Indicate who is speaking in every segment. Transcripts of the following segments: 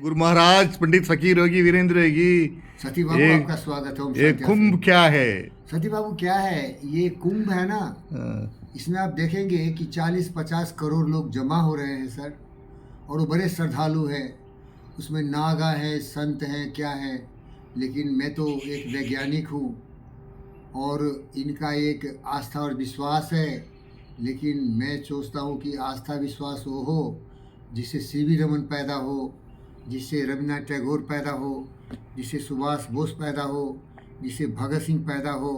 Speaker 1: गुरु महाराज, पंडित फकीर होगी, वीरेंद्र होगी।
Speaker 2: सती बाबू आपका स्वागत है।
Speaker 1: ये कुंभ क्या है?
Speaker 2: सती बाबू क्या है? ये कुंभ है ना, इसमें आप देखेंगे कि 40-50 करोड़ लोग जमा हो रहे हैं सर, और वो बड़े श्रद्धालु हैं। उसमें नागा है, संत हैं, क्या है। लेकिन मैं तो एक वैज्ञानिक हूँ और इनका एक आस्था और विश्वास है। लेकिन मैं सोचता हूँ कि आस्था विश्वास वो हो जिससे सीवी रमन पैदा हो, जिससे रविन्द्रनाथ टैगोर पैदा हो, जिससे सुभाष बोस पैदा हो, जिससे भगत सिंह पैदा हो,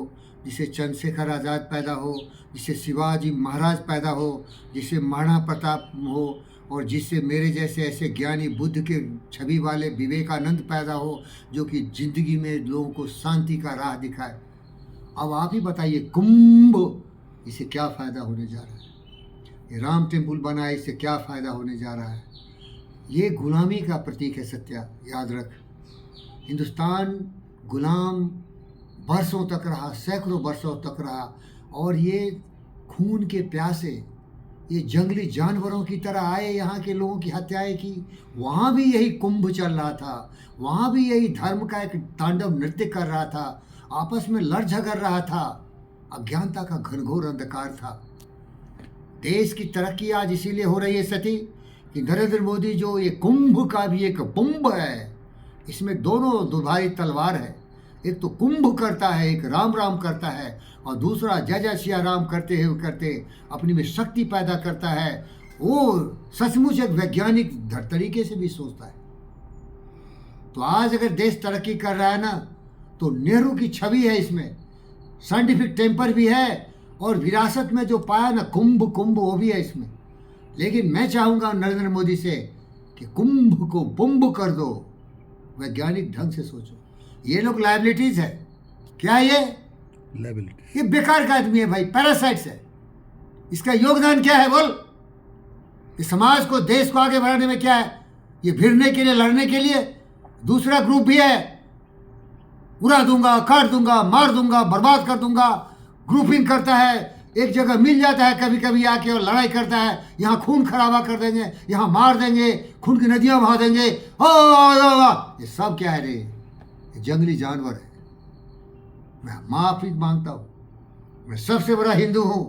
Speaker 2: जिससे चंद्रशेखर आज़ाद पैदा हो, जिससे शिवाजी महाराज पैदा हो, जिससे महाराणा प्रताप हो, और जिससे मेरे जैसे ऐसे ज्ञानी बुद्ध के छवि वाले विवेकानंद पैदा हो, जो कि ज़िंदगी में लोगों को शांति का राह दिखाए। अब आप ही बताइए, कुंभ, इससे क्या फ़ायदा होने जा रहा है? ये राम टेम्पल बना है, इससे क्या फ़ायदा होने जा रहा है? ये गुलामी का प्रतीक है सत्या, याद रख। हिंदुस्तान गुलाम बरसों तक रहा, सैकड़ों वर्षों तक रहा, और ये खून के प्यासे, ये जंगली जानवरों की तरह आए, यहाँ के लोगों की हत्याएं की। वहाँ भी यही कुंभ चल रहा था, वहाँ भी यही धर्म का एक तांडव नृत्य कर रहा था, आपस में लड़ झगड़ रहा था, अज्ञानता का घनघोर अंधकार था। देश की तरक्की आज इसीलिए हो रही है सती कि नरेंद्र मोदी जो ये कुंभ का भी एक बुम्ब है, इसमें दोनों दुधारी तलवार है। एक तो कुंभ करता है, एक राम राम करता है, और दूसरा जय जय सिया राम करते हुए करते अपनी में शक्ति पैदा करता है। वो सचमुच एक वैज्ञानिक तरीके से भी सोचता है। तो आज अगर देश तरक्की कर रहा है ना, तो नेहरू की छवि है इसमें, साइंटिफिक टेम्पर भी है, और विरासत में जो पाया ना कुंभ कुंभ, वो भी है इसमें। लेकिन मैं चाहूँगा नरेंद्र मोदी से कि कुंभ को बुम्ब कर दो, वैज्ञानिक ढंग से सोचो। ये लोग लाइबिलिटीज है। क्या ये लाइबिलिटीज? ये बेकार का आदमी है भाई, पैरासाइट्स है। इसका योगदान क्या है बोल? इस समाज को, देश को आगे बढ़ाने में क्या है? ये भिड़ने के लिए, लड़ने के लिए दूसरा ग्रुप भी है, उड़ा दूंगा, काट दूंगा, मार दूंगा, बर्बाद कर दूंगा, ग्रुपिंग करता है, एक जगह मिल जाता है कभी कभी आके और लड़ाई करता है। यहाँ खून खराबा कर देंगे, यहाँ मार देंगे, खून की नदियाँ बहा देंगे। ये सब क्या है रे? ये जंगली जानवर है। मैं माफी मांगता हूँ। मैं सबसे बड़ा हिंदू हूँ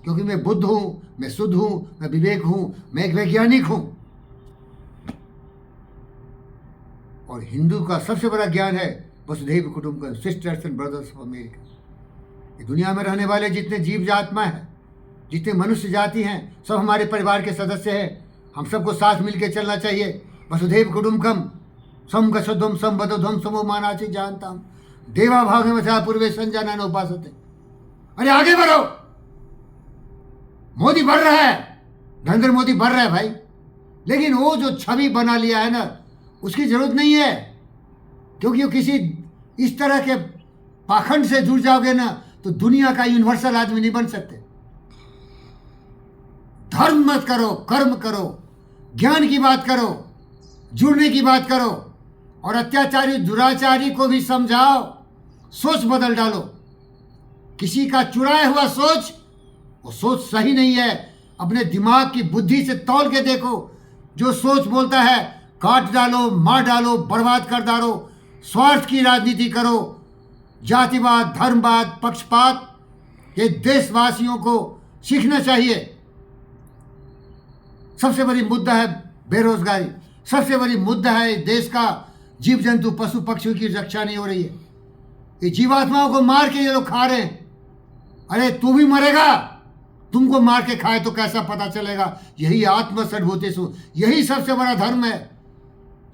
Speaker 2: क्योंकि मैं बुद्ध हूँ, मैं शुद्ध हूँ, मैं विवेक हूँ, मैं एक वैज्ञानिक हूँ। और हिंदू का सबसे बड़ा ज्ञान है वसुधैव कुटुंबकम, sisters and brothers of America. दुनिया में रहने वाले जितने जीव जात्मा हैं, जितने मनुष्य जाति हैं, सब हमारे परिवार के सदस्य हैं। हम सबको साथ मिलकर चलना चाहिए। वसुधैव कुटुंबकम, सम गशध्वम सम बद्धध्वम समो मानाचि जानताम देवा भाग में मथा पूर्वे संजाना उपासते। अरे आगे बढ़ो, मोदी बढ़ रहा है, नरेंद्र मोदी बढ़ रहा है भाई। लेकिन वो जो छवि बना लिया है ना, उसकी जरूरत नहीं है, क्योंकि वो किसी इस तरह के पाखंड से जुड़ जाओगे ना तो दुनिया का यूनिवर्सल आदमी नहीं बन सकते। धर्म मत करो, कर्म करो, ज्ञान की बात करो, जुड़ने की बात करो, और अत्याचारी दुराचारी को भी समझाओ, सोच बदल डालो। किसी का चुराया हुआ सोच, वो सोच सही नहीं है। अपने दिमाग की बुद्धि से तौल के देखो। जो सोच बोलता है काट डालो, मार डालो, बर्बाद कर डालो, स्वार्थ की राजनीति करो, जातिवाद, धर्मवाद, पक्षपात, ये देशवासियों को सीखना चाहिए। सबसे बड़ी मुद्दा है बेरोजगारी, सबसे बड़ी मुद्दा है देश का जीव जंतु पशु पक्षियों की रक्षा नहीं हो रही है। ये जीवात्माओं को मार के ये लोग खा रहे हैं। अरे तू भी मरेगा, तुमको मार के खाए तो कैसा पता चलेगा? यही आत्म सद्भूतेषु, यही सबसे बड़ा धर्म है।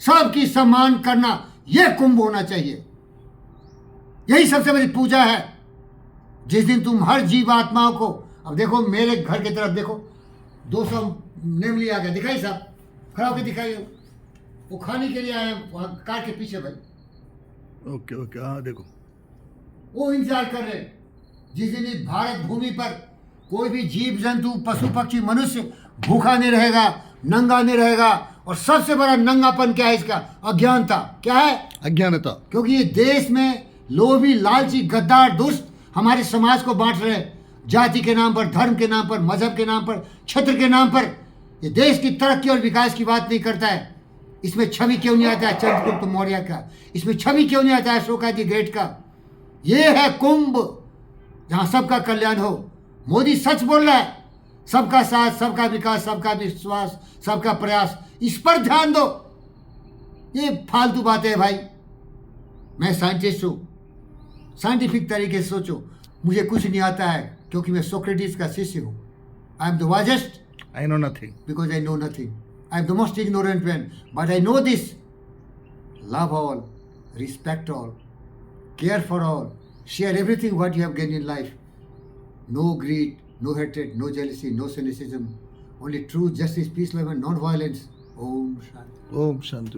Speaker 2: सबकी सम्मान करना, यह कुंभ होना चाहिए। यही सबसे बड़ी पूजा है, जिस दिन तुम हर जीवात्माओं को, अब देखो मेरे घर की तरफ देखो, 200 नेम लिया गया, दिखाई साहब, खड़ा होकर दिखाइए। वो खाने के लिए आए वहाँ कार के पीछे भाई।
Speaker 1: ओके ओके, हाँ देखो,
Speaker 2: वो इंतजार कर रहे। जिस दिन इस भारत भूमि पर कोई भी जीव जंतु पशु पक्षी मनुष्य भूखा नहीं रहेगा, नंगा नहीं रहेगा। और सबसे बड़ा नंगापन क्या है इसका? अज्ञानता। क्या है? अज्ञानता। क्योंकि ये देश में लोभी, लालची, गद्दार, दुष्ट हमारे समाज को बांट रहे हैं, जाति के नाम पर, धर्म के नाम पर, मजहब के नाम पर, क्षेत्र के नाम पर। ये देश की तरक्की और विकास की बात नहीं करता है। इसमें छवि क्यों नहीं आता है चंद्रगुप्त मौर्य का? इसमें छवि क्यों नहीं आता है अशोका द ग्रेट का? ये है कुंभ जहां सबका कल्याण हो। मोदी सच बोल रहा है, सबका साथ, सबका विकास, सबका विश्वास, सबका प्रयास, इस पर ध्यान दो। ये फालतू बातें है भाई। मैं साइंटिस्ट हूं, साइंटिफिक तरीके से सोचो। मुझे कुछ नहीं आता है क्योंकि मैं सोक्रेटिस का शिष्य हूं। I am the wisest
Speaker 1: I know nothing.
Speaker 2: because I know nothing. I am the most ignorant one, but I know this. Love all, respect all, care for all, share everything what you have gained in life. No greed, no hatred, no jealousy, no cynicism. Only truth, justice, peace, love, and non-violence. Om Shanti.
Speaker 1: Om Shanti.